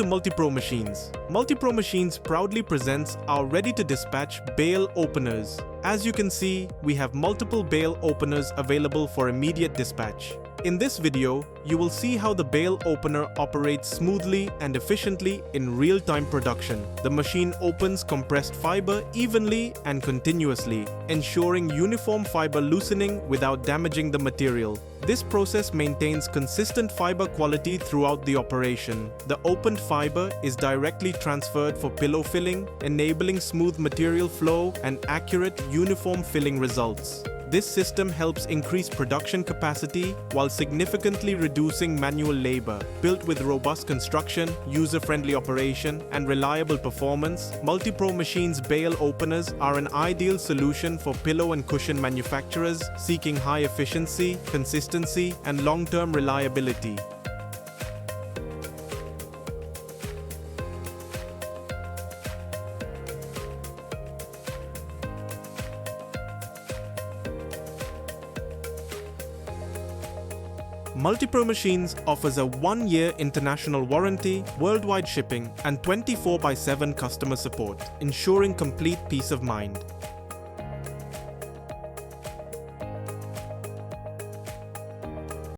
Multipro Machines. Multipro Machines proudly presents our ready-to-dispatch Bale Openers. As you can see, we have multiple Bale Openers available for immediate dispatch. In this video, you will see how the Bale Opener operates smoothly and efficiently in real-time production. The machine opens compressed fiber evenly and continuously, ensuring uniform fiber loosening without damaging the material. This process maintains consistent fiber quality throughout the operation. The opened fiber is directly transferred for pillow filling, enabling smooth material flow and accurate, uniform filling results. This system helps increase production capacity while significantly reducing manual labor. Built with robust construction, user-friendly operation, and reliable performance, Multipro Machines Bale Openers are an ideal solution for pillow and cushion manufacturers seeking high efficiency, consistency, and long-term reliability. Multipro Machines offers a 1-year international warranty, worldwide shipping, and 24/7 customer support, ensuring complete peace of mind.